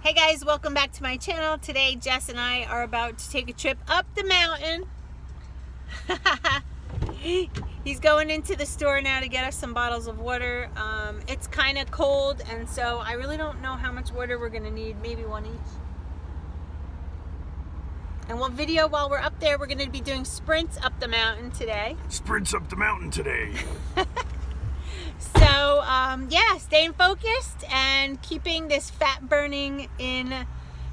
Hey guys, welcome back to my channel. Today Jess and I are about to take a trip up the mountain. He's going into the store now to get us some bottles of water. It's kind of cold, and so I really don't know how much water we're gonna need, maybe one each. And we'll video while we're up there. We're gonna be doing sprints up the mountain today. Sprints up the mountain today. So yeah, staying focused and keeping this fat burning in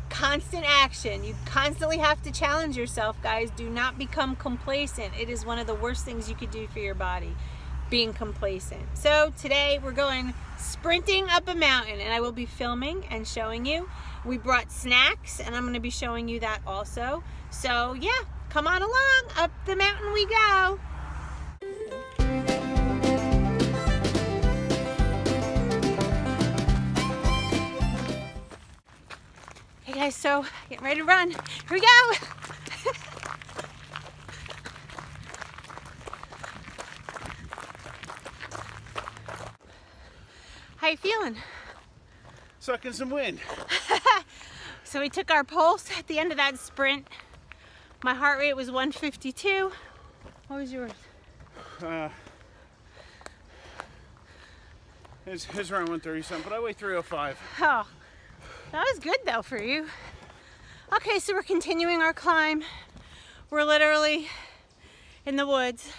constant action. You constantly have to challenge yourself, guys. Do not become complacent. It is one of the worst things you could do for your body, being complacent. So today we're going sprinting up a mountain, and I will be filming and showing you. We brought snacks, and I'm going to be showing you that also. So yeah, come on along. Up the mountain we go. Hey guys, so getting ready to run. Here we go. How you feeling? Sucking some wind. So we took our pulse at the end of that sprint. My heart rate was 152. What was yours? His around 130 something, but I weigh 305. Oh, that was good though for you. Okay, so we're continuing our climb. We're literally in the woods.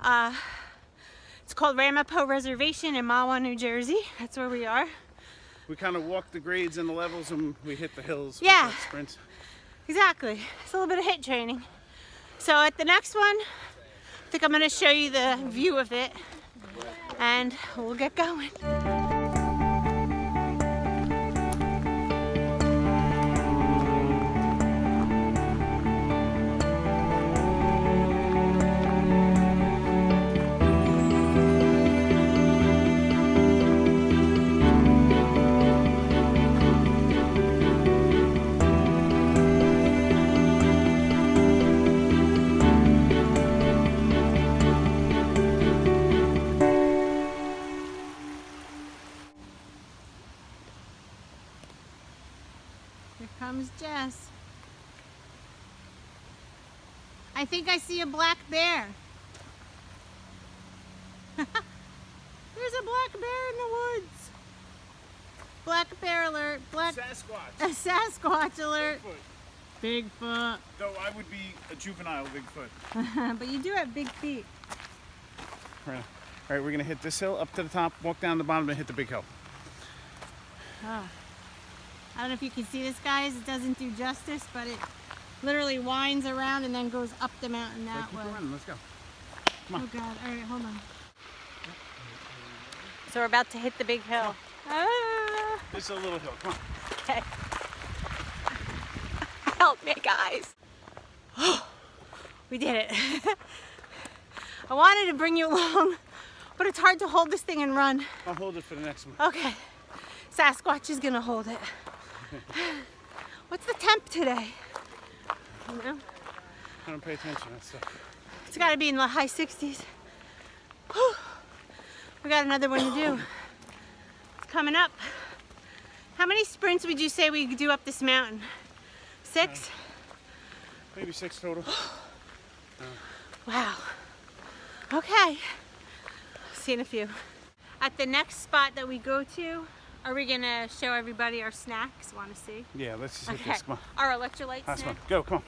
It's called Ramapo Reservation in Mahwah, New Jersey. That's where we are. We kind of walk the grades and the levels, and we hit the hills. Yeah, with that sprints. Exactly. It's a little bit of HIIT training. So at the next one, I think I'm going to show you the view of it, and we'll get going. Here comes Jess. I think I see a black bear. There's a black bear in the woods. Black bear alert. Black Sasquatch. A Sasquatch alert. Bigfoot. Bigfoot. Though I would be a juvenile Bigfoot. But you do have big feet. All right, we're gonna hit this hill up to the top, walk down the bottom, and hit the big hill. Oh. I don't know if you can see this, guys. It doesn't do justice, but it literally winds around and then goes up the mountain that way. Keep running. Let's go. Come on. Oh God! All right, hold on. So we're about to hit the big hill. Ah. This is a little hill. Come on. Okay. Help me, guys. We did it. I wanted to bring you along, but it's hard to hold this thing and run. I'll hold it for the next one. Okay. Sasquatch is gonna hold it. What's the temp today? You know? I don't pay attention to that stuff. It's gotta be in the high 60s. Whew. We got another one to do. It's coming up. How many sprints would you say we could do up this mountain? 6? Maybe 6 total. Wow. Okay. See you in a few. At the next spot that we go to, are we gonna show everybody our snacks? Want to see? Yeah, let's just hit this. Come on. Our electrolyte Last snack. one. Go, come on.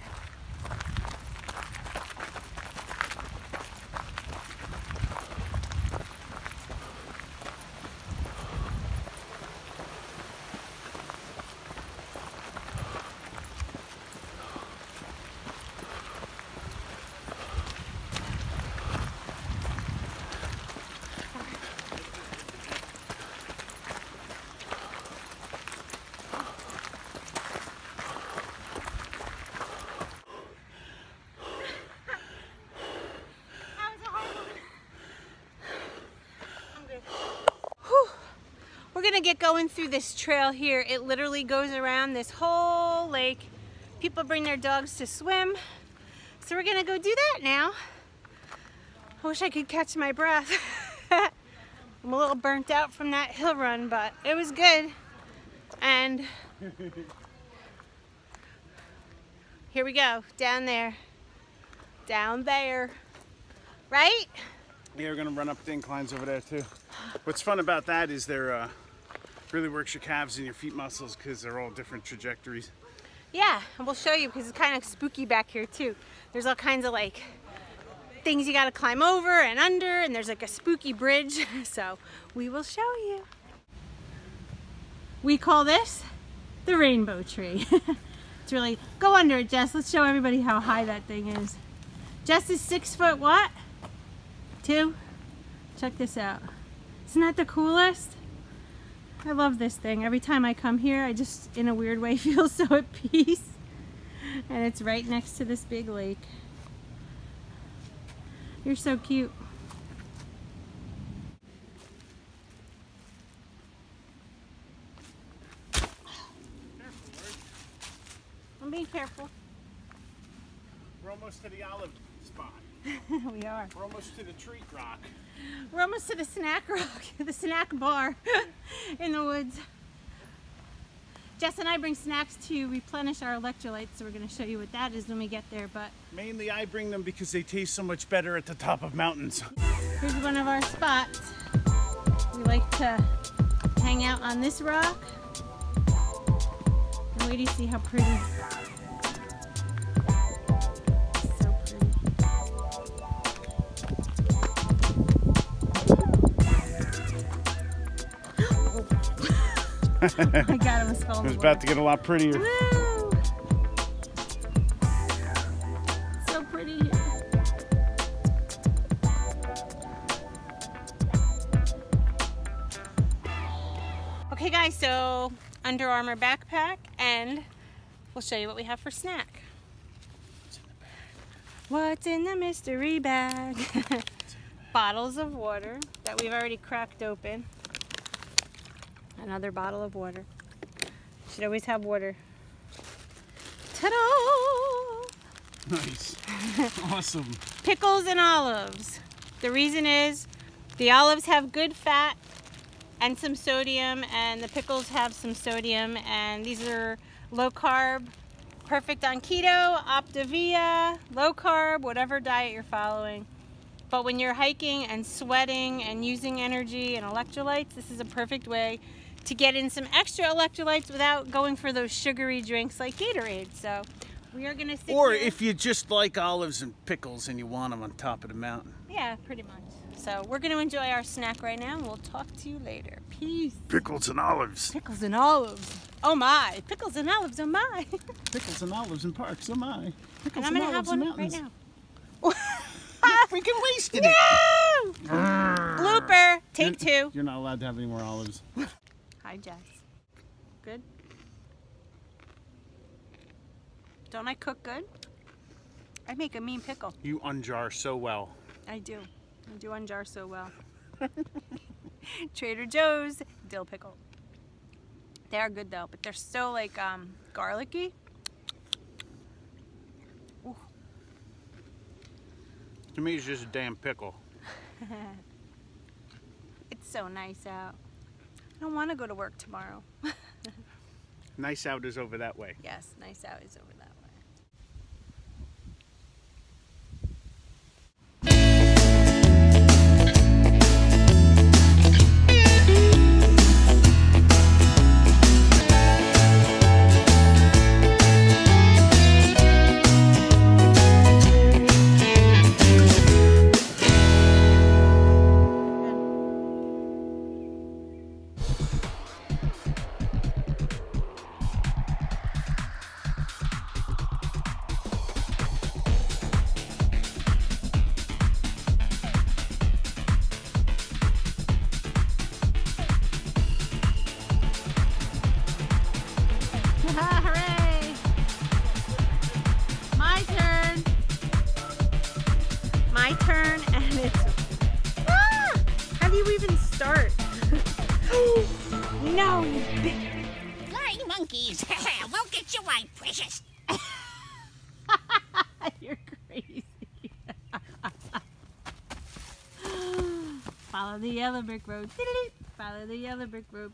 We're gonna get going through this trail here. It literally goes around this whole lake. People bring their dogs to swim. So we're gonna go do that now. I wish I could catch my breath. I'm a little burnt out from that hill run, but it was good. And here we go, down there. Down there. Right? Yeah, we're gonna run up the inclines over there too. What's fun about that is they're really works your calves and your feet muscles because they're all different trajectories. Yeah, and we'll show you because it's kind of spooky back here too. There's all kinds of like things you gotta climb over and under, and there's like a spooky bridge. So we will show you. We call this the rainbow tree. It's really, go under it, Jess. Let's show everybody how high that thing is. Jess is 6 foot what? 2? Check this out. Isn't that the coolest? I love this thing. Every time I come here, I just, in a weird way, feel so at peace. And it's right next to this big lake. You're so cute. I'm being careful. We're almost to the olive spot. We are. We're almost to the treat rock. We're almost to the snack rock, the snack bar in the woods. Jess and I bring snacks to replenish our electrolytes, so we're going to show you what that is when we get there. But mainly I bring them because they taste so much better at the top of mountains. Here's one of our spots. We like to hang out on this rock. And wait till you see how pretty. Oh my God, I almost fell in the It was about to get a lot prettier. Woo! So pretty here. Okay guys, so Under Armour backpack, and we'll show you what we have for snack. What's in the mystery bag? Bottles of water that we've already cracked open. Another bottle of water. Should always have water. Ta-da! Nice. Awesome. Pickles and olives. The reason is the olives have good fat and some sodium, and the pickles have some sodium, and these are low carb, perfect on keto, Optavia, low carb, whatever diet you're following. But when you're hiking and sweating and using energy and electrolytes, this is a perfect way to get in some extra electrolytes without going for those sugary drinks like Gatorade. So we are gonna sit Or here. if you just like olives and pickles and you want them on top of the mountain. Yeah, pretty much. So we're gonna enjoy our snack right now, and we'll talk to you later. Peace. Pickles and olives. Pickles and olives. Oh my. Pickles and olives, oh my. Pickles and olives and parks, oh my. Pickles And I'm gonna have olives and one right mountains. now. Freaking wasted it. No! Blooper. Take 2. You're not allowed to have any more olives. Hi, Jess. Good? Don't I cook good? I make a mean pickle. You unjar so well. I do. I do unjar so well. Trader Joe's dill pickle. They are good though, but they're so like garlicky. Ooh. To me, it's just a damn pickle. It's so nice out. I don't want to go to work tomorrow. Nice out is over that way. Yes, nice out is over that way. Hooray! My turn. My turn, and it's... Ah! How do you even start? No, you big... Flying monkeys! We'll get you, my precious! You're crazy. Follow the yellow brick road. Follow the yellow brick road.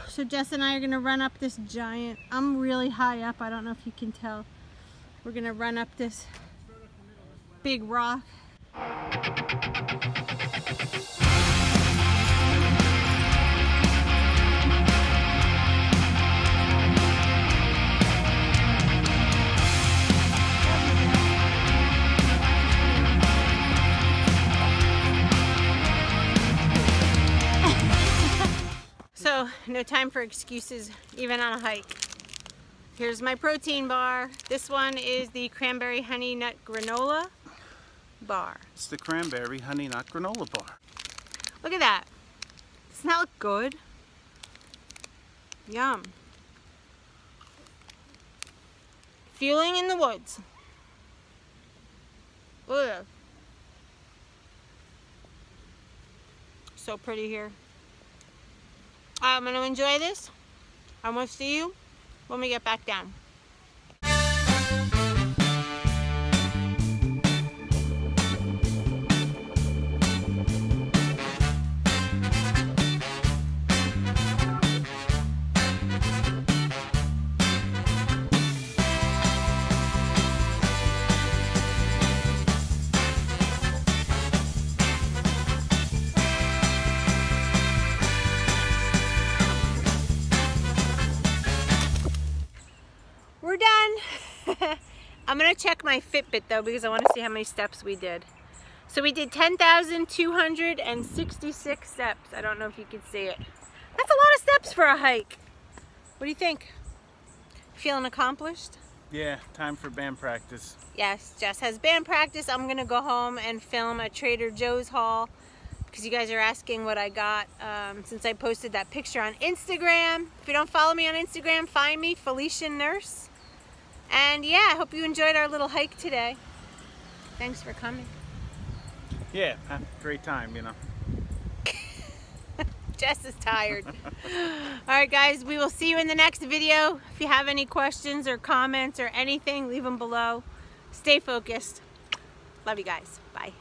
So Jess and I are gonna run up this giant, I'm really high up, I don't know if you can tell. We're gonna run up this big rock. So, no time for excuses, even on a hike. Here's my protein bar. This one is the cranberry honey nut granola bar. It's the cranberry honey nut granola bar. Look at that. Doesn't that look good? Yum. Fueling in the woods. Look at that. So pretty here. I'm going to enjoy this. I'm going to see you when we get back down. We're done. I'm gonna check my Fitbit though because I want to see how many steps we did. So we did 10,266 steps. I don't know if you can see it. That's a lot of steps for a hike. What do you think? Feeling accomplished? Yeah, time for band practice. Yes, Jess has band practice. I'm gonna go home and film a Trader Joe's haul because you guys are asking what I got since I posted that picture on Instagram. If you don't follow me on Instagram, find me, Feliciannurse. And yeah, I hope you enjoyed our little hike today. Thanks for coming. Yeah, great time, you know. Jess is tired. Alright guys, we will see you in the next video. If you have any questions or comments or anything, leave them below. Stay focused. Love you guys. Bye.